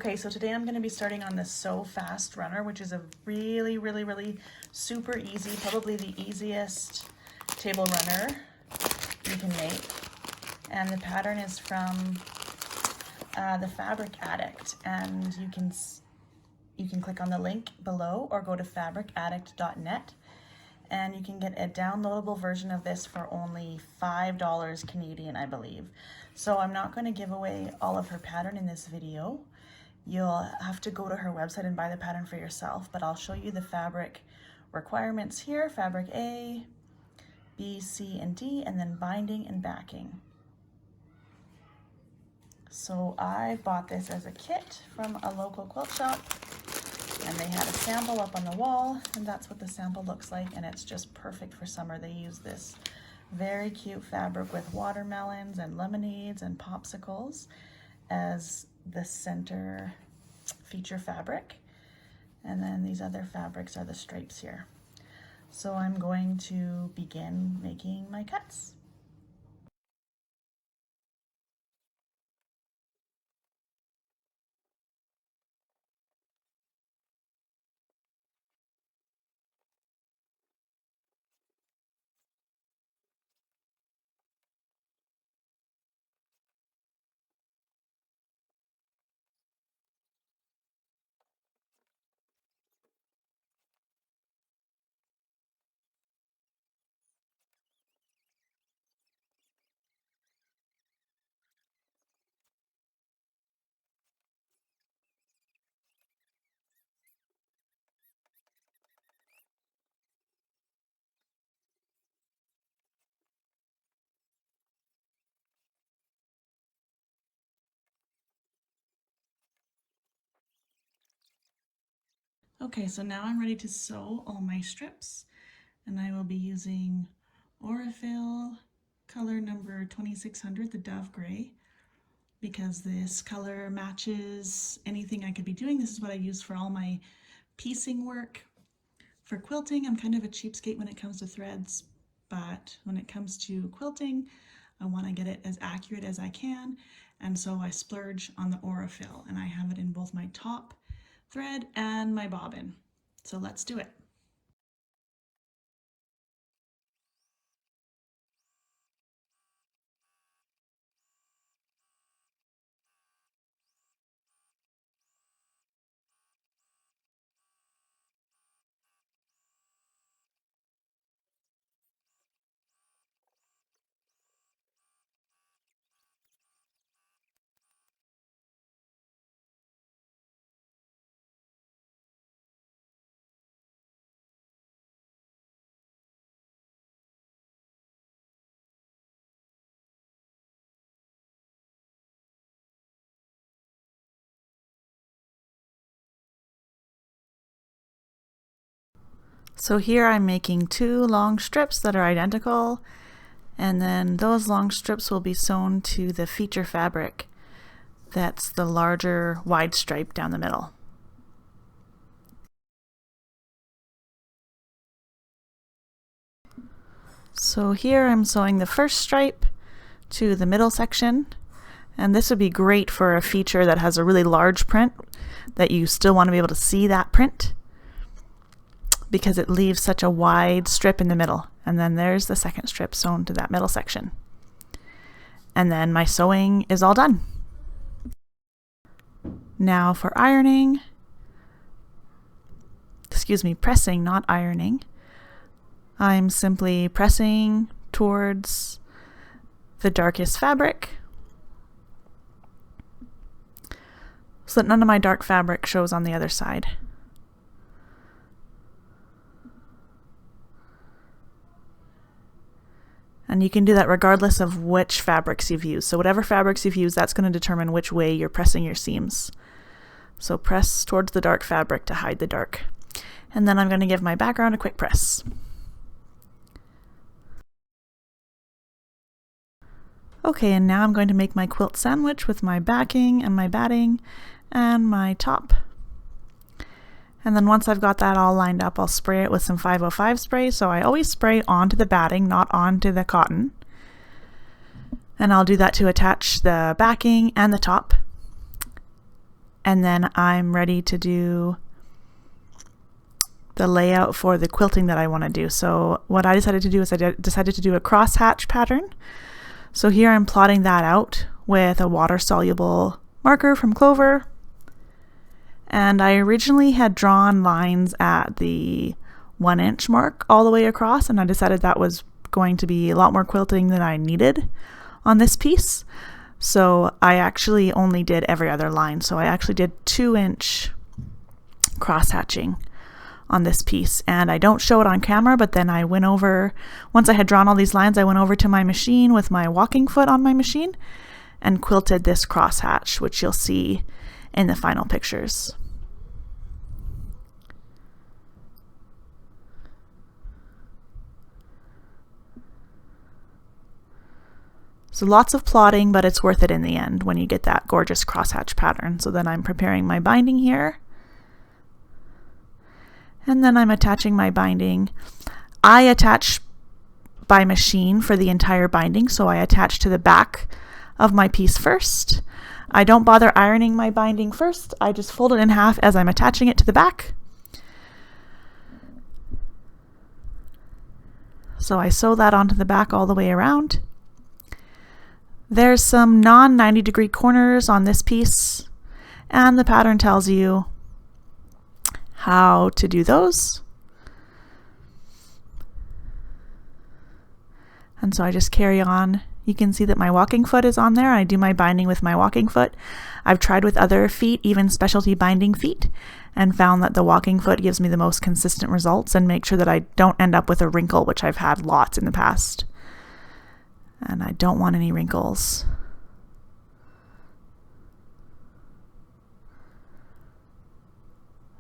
Okay, so today I'm going to be starting on the Sew Fast Runner, which is a really super easy, probably the easiest table runner you can make. And the pattern is from the Fabric Addict, and you can click on the link below or go to fabricaddict.net, and you can get a downloadable version of this for only $5 Canadian, I believe. So I'm not going to give away all of her pattern in this video. You'll have to go to her website and buy the pattern for yourself, but I'll show you the fabric requirements here: fabric A, B, C, and D, and then binding and backing. So I bought this as a kit from a local quilt shop, and they had a sample up on the wall, and that's what the sample looks like, and it's just perfect for summer. They use this very cute fabric with watermelons and lemonades and popsicles as the center feature fabric, and then these other fabrics are the stripes here. So I'm going to begin making my cuts. Okay, so now I'm ready to sew all my strips, and I will be using Aurifil color number 2600, the Dove Gray, because this color matches anything I could be doing. This is what I use for all my piecing work. For quilting, I'm kind of a cheapskate when it comes to threads, but when it comes to quilting, I want to get it as accurate as I can, and so I splurge on the Aurifil, and I have it in both my top thread and my bobbin. So let's do it. So here I'm making two long strips that are identical, and then those long strips will be sewn to the feature fabric. That's the larger wide stripe down the middle. So here I'm sewing the first stripe to the middle section, and this would be great for a feature that has a really large print that you still want to be able to see that print, because it leaves such a wide strip in the middle. And then there's the second strip sewn to that middle section. And then my sewing is all done. Now for ironing, pressing, not ironing, I'm simply pressing towards the darkest fabric so that none of my dark fabric shows on the other side. And you can do that regardless of which fabrics you've used. So whatever fabrics you've used, that's going to determine which way you're pressing your seams. So press towards the dark fabric to hide the dark. And then I'm going to give my background a quick press. Okay, and now I'm going to make my quilt sandwich with my backing and my batting and my top. And then once I've got that all lined up, I'll spray it with some 505 spray. So I always spray onto the batting, not onto the cotton. And I'll do that to attach the backing and the top. and then I'm ready to do the layout for the quilting that I want to do. So what I decided to do is I decided to do a crosshatch pattern. So here I'm plotting that out with a water-soluble marker from Clover. And I originally had drawn lines at the 1 inch mark all the way across, and I decided that was going to be a lot more quilting than I needed on this piece. So I actually only did every other line. So I actually did 2 inch cross hatching on this piece, and I don't show it on camera, but then I went over, once I had drawn all these lines, I went over to my machine with my walking foot on my machine and quilted this cross hatch, which you'll see in the final pictures. So lots of plotting, but it's worth it in the end when you get that gorgeous crosshatch pattern. So then I'm preparing my binding here. And then I'm attaching my binding. I attach by machine for the entire binding, so I attach to the back of my piece first. I don't bother ironing my binding first. I just fold it in half as I'm attaching it to the back. So I sew that onto the back all the way around. There's some non-90 degree corners on this piece, and the pattern tells you how to do those. And so I just carry on. You can see that my walking foot is on there. I do my binding with my walking foot. I've tried with other feet, even specialty binding feet, and found that the walking foot gives me the most consistent results and make sure that I don't end up with a wrinkle, which I've had lots in the past. And I don't want any wrinkles.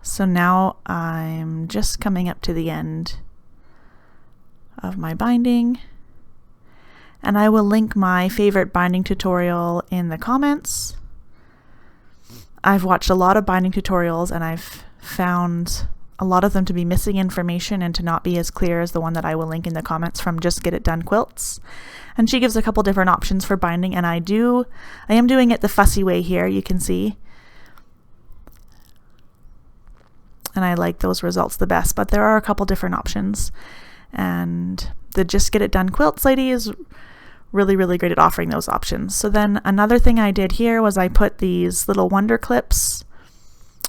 So now I'm just coming up to the end of my binding, and I will link my favorite binding tutorial in the comments. I've watched a lot of binding tutorials, and I've found a lot of them to be missing information and to not be as clear as the one that I will link in the comments from Just Get It Done Quilts. And she gives a couple different options for binding, and I am doing it the fussy way here, you can see. And I like those results the best, but there are a couple different options. And the Just Get It Done Quilts lady is really, really great at offering those options. So then another thing I did here was I put these little wonder clips,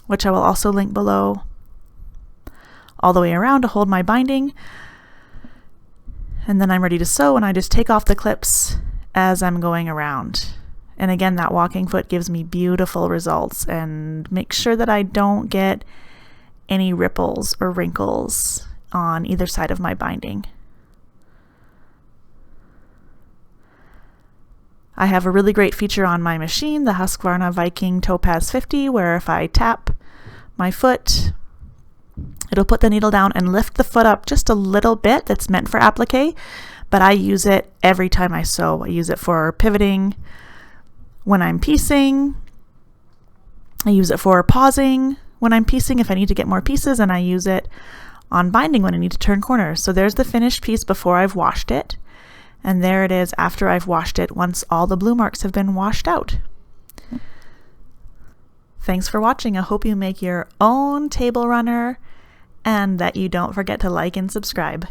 which I will also link below, all the way around to hold my binding. And then I'm ready to sew, and I just take off the clips as I'm going around. And again, that walking foot gives me beautiful results and make sure that I don't get any ripples or wrinkles on either side of my binding. I have a really great feature on my machine, the Husqvarna Viking Topaz 50, where if I tap my foot, it'll put the needle down and lift the foot up just a little bit. That's meant for applique, but I use it every time I sew. I use it for pivoting when I'm piecing. I use it for pausing when I'm piecing if I need to get more pieces, and I use it on binding when I need to turn corners. So there's the finished piece before I've washed it, and there it is after I've washed it once all the blue marks have been washed out. Thanks for watching. I hope you make your own table runner and that you don't forget to like and subscribe.